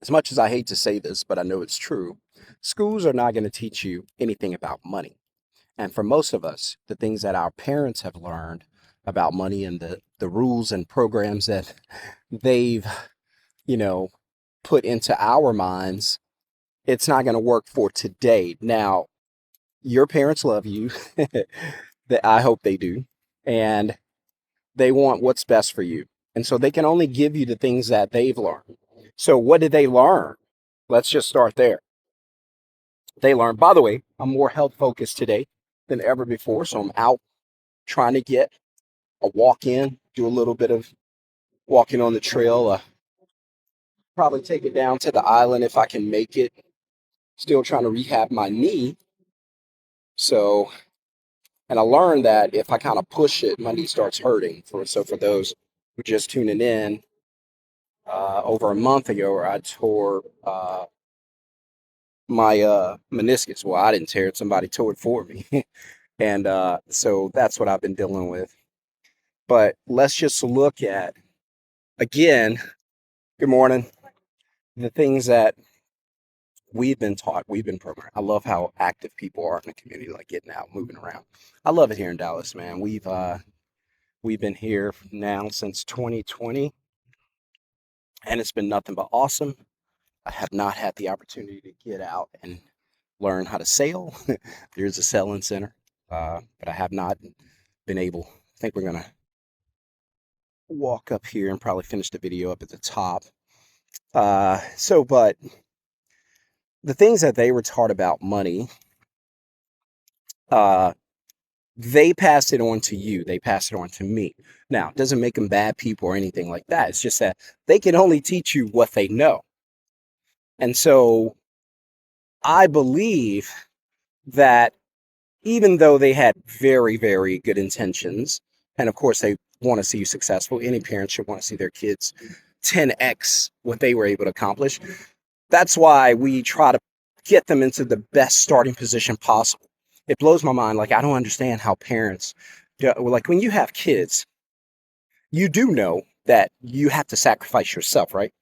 As much as I hate to say this, but I know it's true, schools are not going to teach you anything about money. And for most of us, the things that our parents have learned about money and the rules and programs that they've, you know, put into our minds, it's not going to work for today. Now, your parents love you. That I hope they do. And they want what's best for you. And so they can only give you the things that they've learned. So what did they learn? Let's just start there. They learned, by the way, I'm more health focused today than ever before. So I'm out trying to get a walk in, do a little bit of walking on the trail, probably take it down to the island if I can make it. Still trying to rehab my knee. So, and I learned that if I kind of push it, my knee starts hurting. For those who just tuning in, over a month ago, I tore my meniscus. Well, I didn't tear it; somebody tore it for me, and so that's what I've been dealing with. But let's just look at again. Good morning. The things that we've been taught, we've been programmed. I love how active people are in the community, like getting out, moving around. I love it here in Dallas, man. We've been here now since 2020, and it's been nothing but awesome. I have not had the opportunity to get out and learn how to sail. There's a sailing center, but I have not been able. I think we're gonna walk up here and probably finish the video up at the top. But the things that they were taught about money, uh, they passed it on to you. They passed it on to me. Now, it doesn't make them bad people or anything like that. It's just that they can only teach you what they know. And so I believe that even though they had very, very good intentions, and of course they want to see you successful, any parent should want to see their kids 10x what they were able to accomplish. That's why we try to get them into the best starting position possible. It blows my mind. Like, I don't understand how parents, like when you have kids, you do know that you have to sacrifice yourself, right?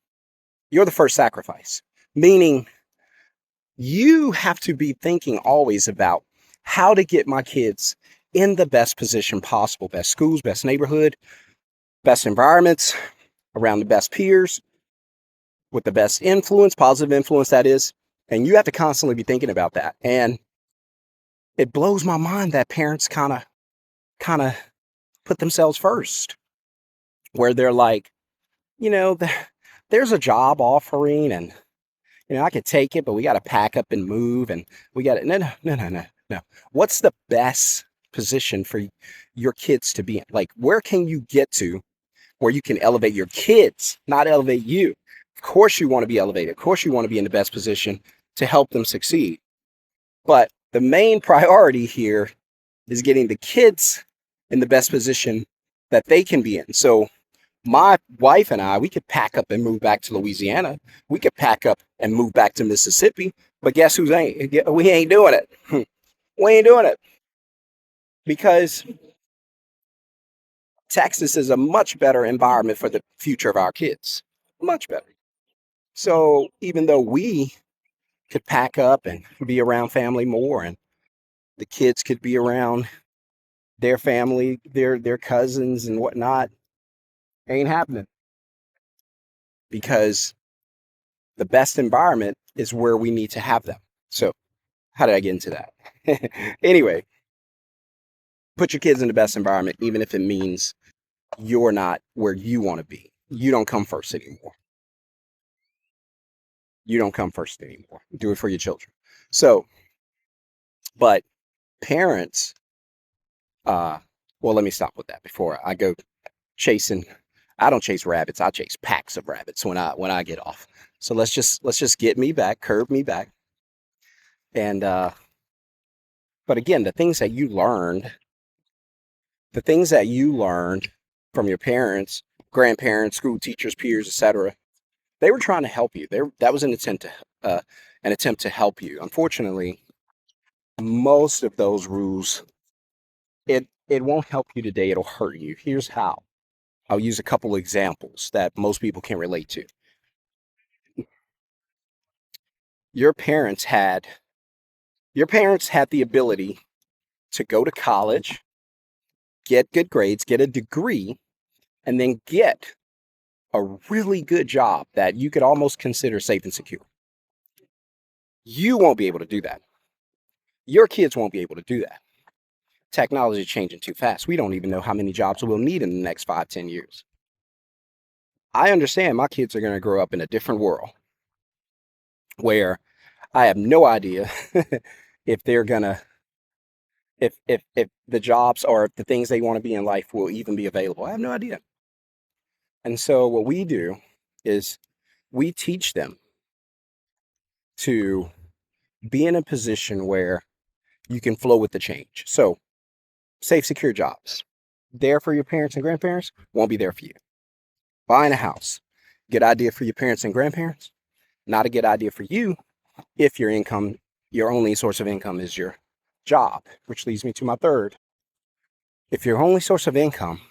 You're the first sacrifice, meaning you have to be thinking always about how to get my kids in the best position possible, best schools, best neighborhood, best environments, around the best peers, with the best influence, positive influence, that is. And you have to constantly be thinking about that. And it blows my mind that parents kind of put themselves first, where they're like, you know, there's a job offering, and I could take it, but we got to pack up and move, and we got to, no. What's the best position for your kids to be in? Like, where can you get to where you can elevate your kids, not elevate you? Of course you want to be elevated. Of course you want to be in the best position to help them succeed. But the main priority here is getting the kids in the best position that they can be in. So my wife and I, we could pack up and move back to Louisiana. We could pack up and move back to Mississippi. But guess who's ain't? We ain't doing it. We ain't doing it because Texas is a much better environment for the future of our kids. Much better. So even though we could pack up and be around family more, and the kids could be around their family, their cousins and whatnot, ain't happening because the best environment is where we need to have them. So how did I get into that? Anyway, put your kids in the best environment, even if it means you're not where you want to be. You don't come first anymore. You don't come first anymore. Do it for your children. So, but parents, well, let me stop with that before I go chasing. I don't chase rabbits. I chase packs of rabbits when I get off. So let's just get me back, curb me back, and but again, the things that you learned from your parents, grandparents, school teachers, peers, etc. They were trying to help you. That was an attempt to help you. Unfortunately, most of those rules, it won't help you today. It'll hurt you. Here's how. I'll use a couple examples that most people can relate to. Your parents had the ability to go to college, get good grades, get a degree, and then get a really good job that you could almost consider safe and secure. You won't be able to do that. Your kids won't be able to do that. Technology is changing too fast. We don't even know how many jobs we'll need in the next 5, 10 years. I understand my kids are going to grow up in a different world where I have no idea if they're going to, if the jobs or if the things they want to be in life will even be available. I have no idea. And so what we do is we teach them to be in a position where you can flow with the change. So safe, secure jobs. There for your parents and grandparents, won't be there for you. Buying a house, good idea for your parents and grandparents, not a good idea for you if your income, your only source of income is your job, which leads me to my third. If your only source of income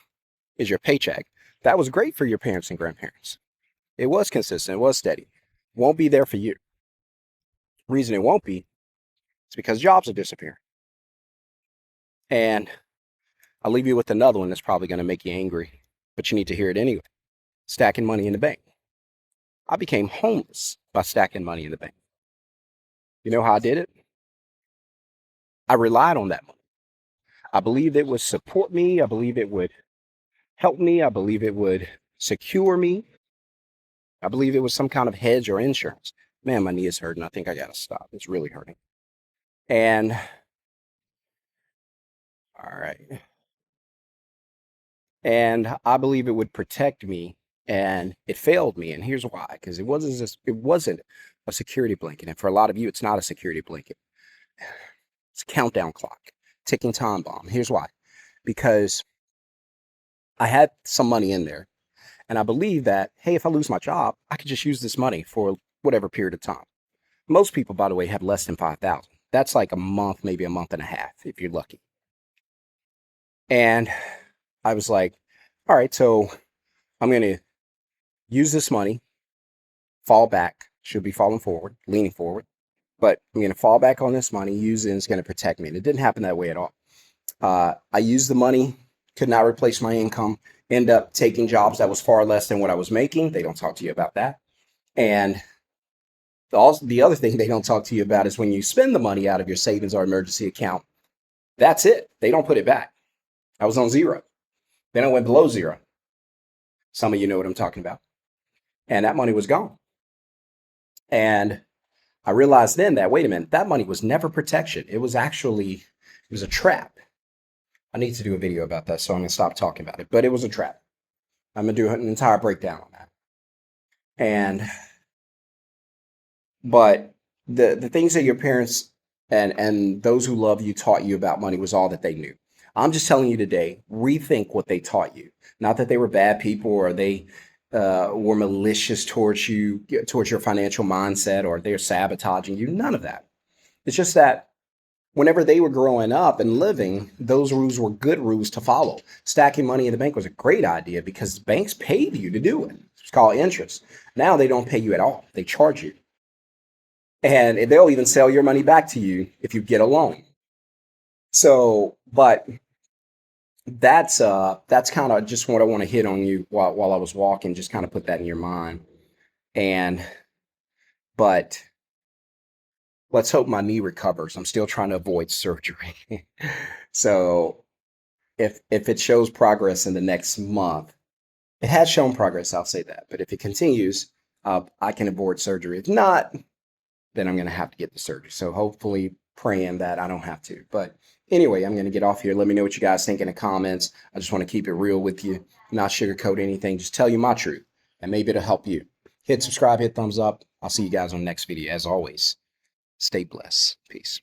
is your paycheck, that was great for your parents and grandparents. It was consistent, it was steady. Won't be there for you. Reason it won't be is because jobs are disappearing. And I'll leave you with another one that's probably going to make you angry, but you need to hear it anyway. Stacking money in the bank. I became homeless by stacking money in the bank. You know how I did it? I relied on that money. I believed it would support me. I believe it would help me. I believe it would secure me. I believe it was some kind of hedge or insurance. Man, my knee is hurting. I think I got to stop. It's really hurting. And all right. And I believe it would protect me, and it failed me. And here's why, because it wasn't a security blanket. And for a lot of you, it's not a security blanket. It's a countdown clock, ticking time bomb. Here's why, because I had some money in there, and I believe that, hey, if I lose my job, I could just use this money for whatever period of time. Most people, by the way, have less than 5,000. That's like a month, maybe a month and a half, if you're lucky. And I was like, all right, so I'm going to use this money, fall back, should be falling forward, leaning forward, but I'm going to fall back on this money, use it, and it's going to protect me. And it didn't happen that way at all. I used the money, could not replace my income, end up taking jobs that was far less than what I was making. They don't talk to you about that. And the other thing they don't talk to you about is when you spend the money out of your savings or emergency account, that's it. They don't put it back. I was on zero. Then I went below zero. Some of you know what I'm talking about. And that money was gone. And I realized then that, wait a minute, that money was never protection. It was a trap. I need to do a video about that, so I'm going to stop talking about it. But it was a trap. I'm going to do an entire breakdown on that. But the things that your parents and those who love you taught you about money was all that they knew. I'm just telling you today, rethink what they taught you. Not that they were bad people or they were malicious towards you, towards your financial mindset, or they're sabotaging you. None of that. It's just that whenever they were growing up and living, those rules were good rules to follow. Stacking money in the bank was a great idea because banks paid you to do it. It's called interest. Now they don't pay you at all. They charge you. And they'll even sell your money back to you if you get a loan. So, but that's kind of just what I want to hit on you while I was walking, just kind of put that in your mind. But let's hope my knee recovers. I'm still trying to avoid surgery. So if it shows progress in the next month, it has shown progress, I'll say that. But if it continues, I can avoid surgery. If not, then I'm going to have to get the surgery. So hopefully praying that I don't have to. But anyway, I'm going to get off here. Let me know what you guys think in the comments. I just want to keep it real with you, not sugarcoat anything. Just tell you my truth, and maybe it'll help you. Hit subscribe, hit thumbs up. I'll see you guys on the next video. As always, stay blessed. Peace.